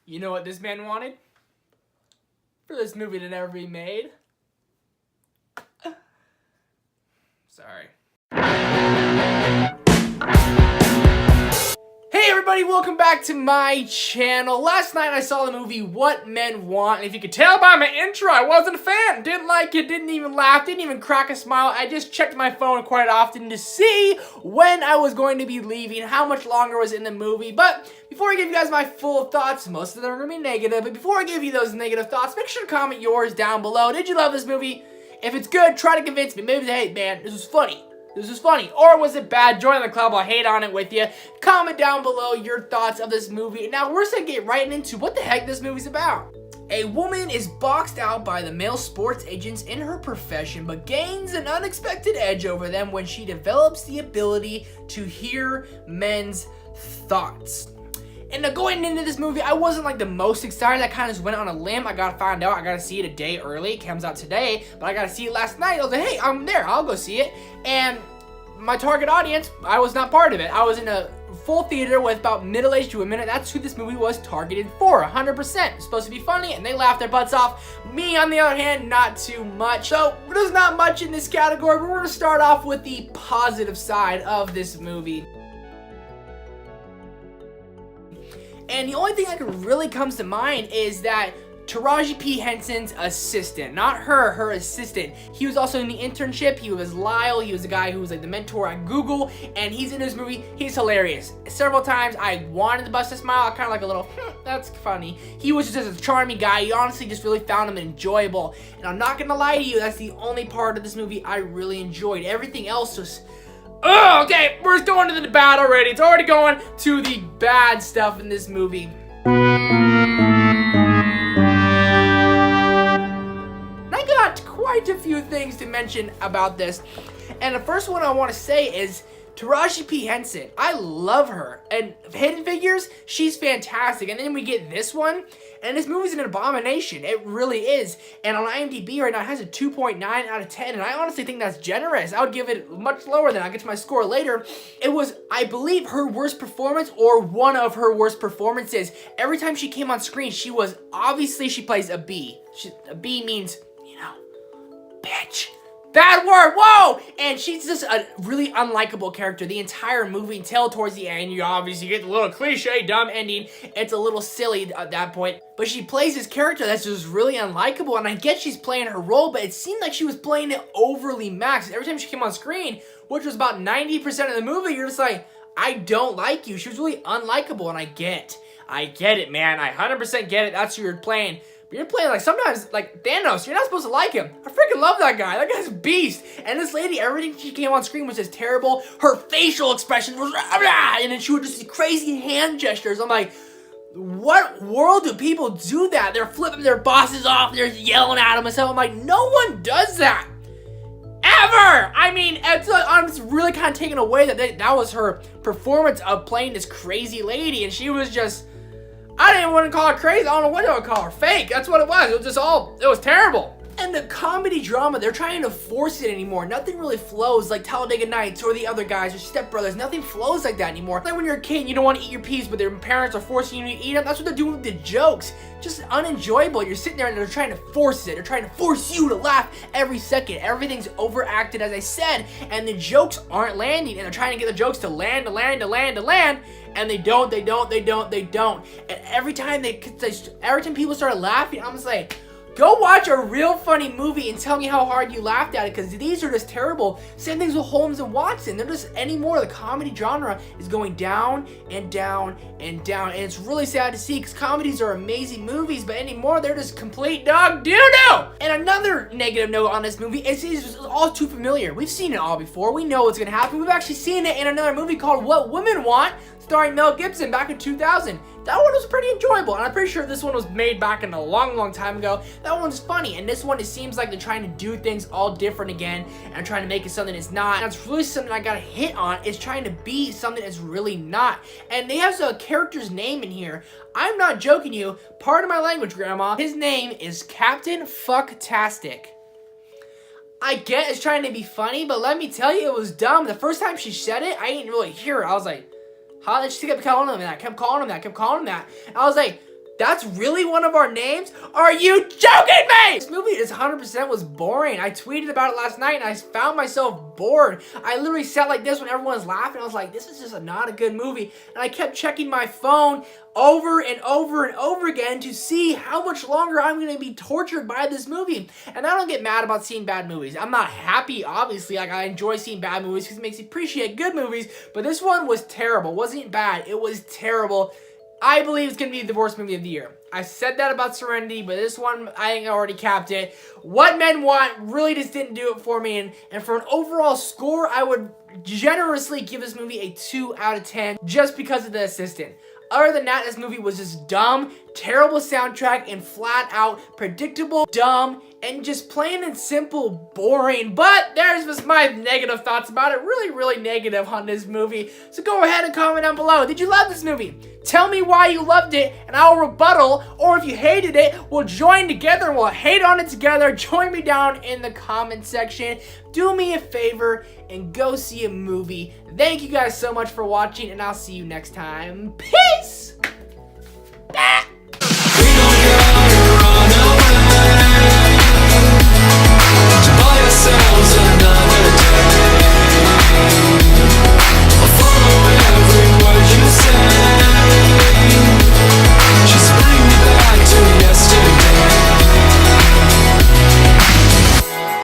You know what this man wanted? For this movie to never be made? Sorry. Hey everybody, welcome back to my channel. Last night I saw the movie What Men Want, and if you could tell by my intro, I wasn't a fan. Didn't like it, didn't even laugh, didn't even crack a smile. I just checked my phone quite often to see when I was going to be leaving, how much longer was in the movie. But before I give you guys my full thoughts, most of them are going to be negative, but before I give you those negative thoughts, make sure to comment yours down below. Did you love this movie? If it's good, try to convince me. Maybe say, hey man, this was funny. This is funny. Or was it bad? Join the club. I'll hate on it with you. Comment down below your thoughts of this movie. Now, we're just going to get right into what the heck this movie's about. A woman is boxed out by the male sports agents in her profession, but gains an unexpected edge over them when she develops the ability to hear men's thoughts. And going into this movie, I wasn't like the most excited. I kind of just went on a limb. I gotta find out. I gotta see it a day early. It comes out today, but I gotta see it last night. I was like, hey, I'm there. I'll go see it. And my target audience, I was not part of it. I was in a full theater with about middle-aged women, and that's who this movie was targeted for, 100%. It's supposed to be funny, and they laughed their butts off. Me, on the other hand, not too much. So there's not much in this category, but we're gonna start off with the positive side of this movie. And the only thing that really comes to mind is that Taraji P. Henson's assistant, not her, her assistant. He was also in the internship. He was Lyle. He was the guy who was like the mentor at Google, and he's in this movie. He's hilarious. Several times I wanted to bust a smile. I kind of like a little, that's funny. He was just a charming guy. You honestly just really found him enjoyable. And I'm not gonna lie to you, that's the only part of this movie I really enjoyed. Everything else was, oh, okay, we're going to the bad already. It's already going to the bad stuff in this movie. I got quite a few things to mention about this. And the first one I want to say is Taraji P. Henson. I love her. And Hidden Figures, she's fantastic. And then we get this one, and this movie's an abomination. It really is. And on IMDb right now, it has a 2.9 out of 10. And I honestly think that's generous. I would give it much lower than I'll get to my score later. It was, I believe, her worst performance or one of her worst performances. Every time she came on screen, she was, obviously she plays a B. A B means, you know, bitch. Bad word, whoa! And she's just a really unlikable character the entire movie until towards the end. You obviously get the little cliche, dumb ending. It's a little silly at that point. But she plays this character that's just really unlikable, and I get she's playing her role, but it seemed like she was playing it overly max. Every time she came on screen, which was about 90% of the movie, you're just like, I don't like you. She was really unlikable, and I get it, man. I 100% get it. That's who you're playing. But you're playing like sometimes like Thanos, you're not supposed to like him. I freaking love that guy. That guy's a beast. And this lady, everything she came on screen was just terrible. Her facial expression was and then she would just do crazy hand gestures. I'm like, what world do people do that? They're flipping their bosses off, they're yelling at them and stuff. I'm like, no one does that. Ever! I mean, I'm just really kind of taken away that that was her performance of playing this crazy lady, and she was just, I didn't even want to call her crazy. I don't know what I would call her. Fake. That's what it was. It was just all, it was terrible. And the comedy drama, they're trying to force it anymore. Nothing really flows like Talladega Nights or the other guys or Step Brothers. Nothing flows like that anymore. Like when you're a kid and you don't want to eat your peas, but their parents are forcing you to eat them. That's what they're doing with the jokes. Just unenjoyable. You're sitting there and they're trying to force it. They're trying to force you to laugh every second. Everything's overacted, as I said, and the jokes aren't landing. And they're trying to get the jokes to land, and they don't. And every time people start laughing, I'm just like, go watch a real funny movie and tell me how hard you laughed at it, because these are just terrible. Same things with Holmes and Watson. They're just anymore. The comedy genre is going down and down and down. And it's really sad to see, because comedies are amazing movies, but anymore they're just complete dog doo-doo. And another negative note on this movie is it's all too familiar. We've seen it all before. We know what's going to happen. We've actually seen it in another movie called What Women Want, starring Mel Gibson back in 2000. That one was pretty enjoyable, and I'm pretty sure this one was made back in a long time ago. That one's funny, and this one, it seems like they're trying to do things all different again and trying to make it something it's not. And that's really something I gotta hit on, is trying to be something it's really not. And they have a character's name in here. I'm not joking you. Pardon my language, Grandma. His name is Captain Fucktastic. I get it's trying to be funny, but let me tell you, it was dumb. The first time she said it, I didn't really hear it. I was like, huh? And she kept calling him that, kept calling him that. And I was like, That's really one of our names? Are you joking me? This movie is 100% was boring. I tweeted about it last night and I found myself bored. I literally sat like this when everyone was laughing. I was like, this is just not a good movie. And I kept checking my phone over and over and over again to see how much longer I'm going to be tortured by this movie. And I don't get mad about seeing bad movies. I'm not happy, obviously. Like, I enjoy seeing bad movies because it makes me appreciate good movies. But this one was terrible. It wasn't bad. It was terrible. I believe it's going to be the worst movie of the year. I said that about Serenity, but this one, I think I already capped it. What Men Want really just didn't do it for me. And for an overall score, I would generously give this movie a 2 out of 10 just because of the assistant. Other than that, this movie was just dumb, terrible soundtrack, and flat out predictable, dumb, and just plain and simple boring. But there's just my negative thoughts about it. Really, really negative on this movie. So go ahead and comment down below. Did you love this movie? Tell me why you loved it, and I'll rebuttal. Or if you hated it, we'll join together. We'll hate on it together. Join me down in the comment section. Do me a favor and go see a movie. Thank you guys so much for watching, and I'll see you next time. Peace!